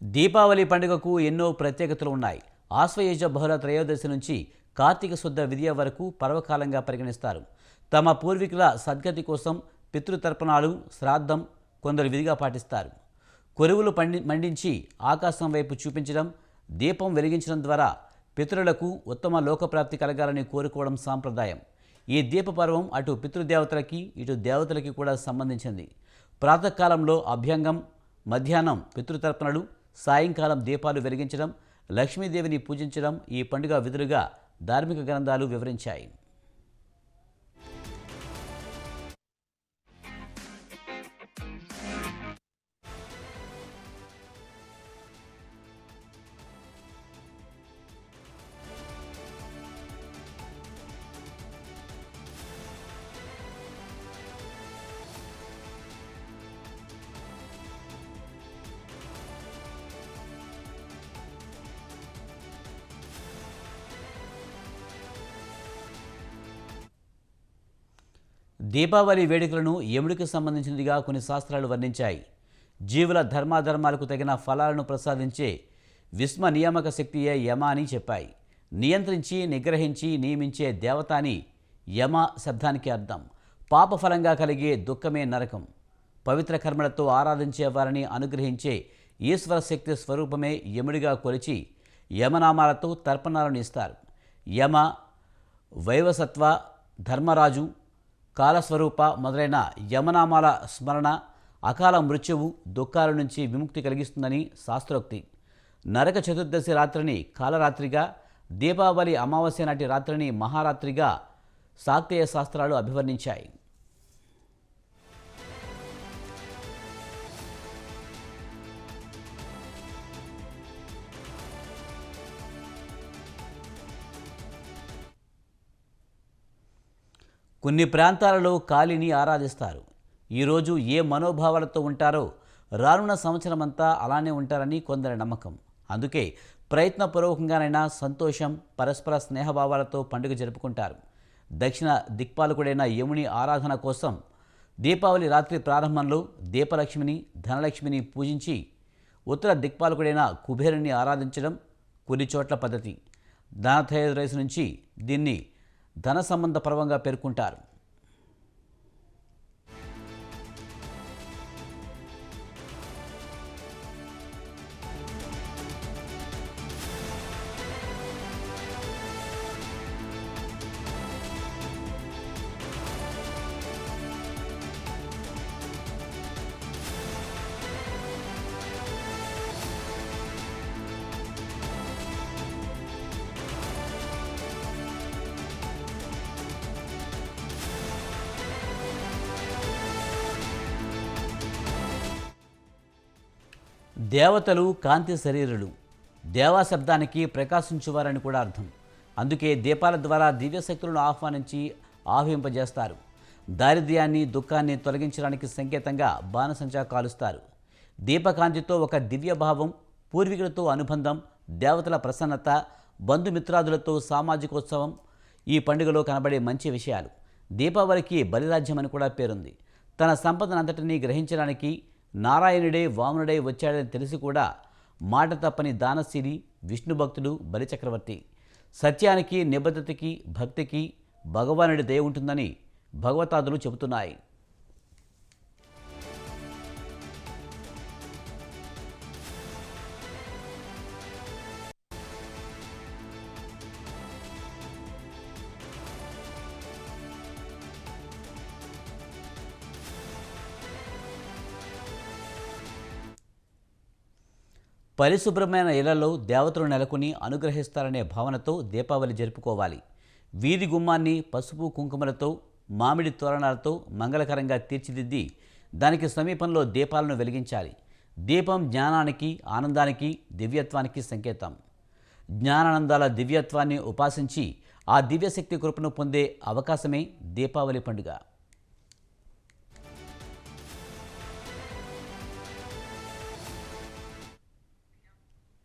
దీపావళి పండుగకు ఎన్నో ప్రత్యేకతలు ఉన్నాయి. ఆశ్వయుజ బహుళ త్రయోదశి నుంచి కార్తీక శుద్ధ విదియ వరకు పర్వకాలంగా పరిగణిస్తారు. తమ పూర్వీకుల సద్గతి కోసం పితృతర్పణాలు, శ్రాద్ధం కొందరు విధిగా పాటిస్తారు. కొరువులు మండించి ఆకాశం వైపు చూపించడం, దీపం వెలిగించడం ద్వారా పితరులకు ఉత్తమ లోకప్రాప్తి కలగాలని కోరుకోవడం సాంప్రదాయం. ఈ దీపపర్వం అటు పితృదేవతలకి, ఇటు దేవతలకి కూడా సంబంధించింది. ప్రాతకాలంలో అభ్యంగం, మధ్యాహ్నం పితృతర్పణలు, సాయంకాలం దీపాలు వెలిగించడం, లక్ష్మీదేవిని పూజించడం ఈ పండుగ విధులుగా ధార్మిక గ్రంథాలు వివరించాయి. దీపావళి వేడుకలను యముడికి సంబంధించినదిగా కొన్ని శాస్త్రాలు వర్ణించాయి. జీవుల ధర్మాధర్మాలకు తగిన ఫలాలను ప్రసాదించే విశ్వ నియామక శక్తియే యమ అని చెప్పాయి. నియంత్రించి, నిగ్రహించి, నియమించే దేవత అని యమ శబ్దానికి అర్థం. పాపఫలంగా కలిగే దుఃఖమే నరకం. పవిత్ర కర్మలతో ఆరాధించే వారిని అనుగ్రహించే ఈశ్వర శక్తి స్వరూపమే యముడిగా కొలిచి యమనామాలతో తర్పణాలను ఇస్తారు. యమ, వైవసత్వ, ధర్మరాజు, కాలస్వరూప మొదలైన యమనామాల స్మరణ అకాల మృత్యువు, దుఃఖాల నుంచి విముక్తి కలిగిస్తుందని శాస్త్రోక్తి. నరక చతుర్దశి రాత్రిని కాలరాత్రిగా, దీపావళి అమావాస్య నాటి రాత్రిని మహారాత్రిగా శాక్తేయ శాస్త్రాలు అభివర్ణించాయి. కొన్ని ప్రాంతాలలో కాళిని ఆరాధిస్తారు. ఈరోజు ఏ మనోభావాలతో ఉంటారో రానున్న సంవత్సరమంతా అలానే ఉంటారని కొందరి నమ్మకం. అందుకే ప్రయత్నపూర్వకంగానైనా సంతోషం, పరస్పర స్నేహభావాలతో పండుగ జరుపుకుంటారు. దక్షిణ దిక్పాలకుడైన యముని ఆరాధన కోసం దీపావళి రాత్రి ప్రారంభంలో దీపలక్ష్మిని, ధనలక్ష్మిని పూజించి ఉత్తర దిక్పాలకుడైన కుబేరుని ఆరాధించడం కొన్ని చోట్ల పద్ధతి. ధనత్రయోదశి నుంచి దీన్ని ధన సంబంధ పర్వంగా పేర్కొంటారు. దేవతలు కాంతి శరీరులు. దేవా శబ్దానికి ప్రకాశించువారని కూడా అర్థం. అందుకే దీపాల ద్వారా దివ్యశక్తులను ఆహ్వానించి ఆహ్వింపజేస్తారు. దారిద్ర్యాన్ని, దుఃఖాన్ని తొలగించడానికి సంకేతంగా బాణసంచా కాలుస్తారు. దీపకాంతితో ఒక దివ్యభావం, పూర్వీకులతో అనుబంధం, దేవతల ప్రసన్నత, బంధుమిత్రాదులతో సామాజికోత్సవం ఈ పండుగలో కనబడే మంచి విషయాలు. దీపావళికి బలిరాజ్యం అని కూడా పేరుంది. తన సంపదనంతటినీ గ్రహించడానికి నారాయణుడే వామనుడై వచ్చాడని తెలిసి కూడా మాట తప్పని దానశీలి విష్ణు భక్తుడు బలిచక్రవర్తి. సత్యానికి, నిబద్ధతకి, భక్తికి భగవానుడి దయ ఉంటుందని భగవతాదులు చెబుతున్నాయి. పరిశుభ్రమైన ఇళ్లలో దేవతలు నెలకొని అనుగ్రహిస్తారనే భావనతో దీపావళి జరుపుకోవాలి. వీధి గుమ్మాన్ని పసుపు కుంకుమలతో, మామిడి తోరణాలతో మంగళకరంగా తీర్చిదిద్ది దానికి సమీపంలో దీపాలను వెలిగించాలి. దీపం జ్ఞానానికి, ఆనందానికి, దివ్యత్వానికి సంకేతం. జ్ఞానానందాల దివ్యత్వాన్ని ఉపాసించి ఆ దివ్యశక్తి కృపను పొందే అవకాశమే దీపావళి పండుగ.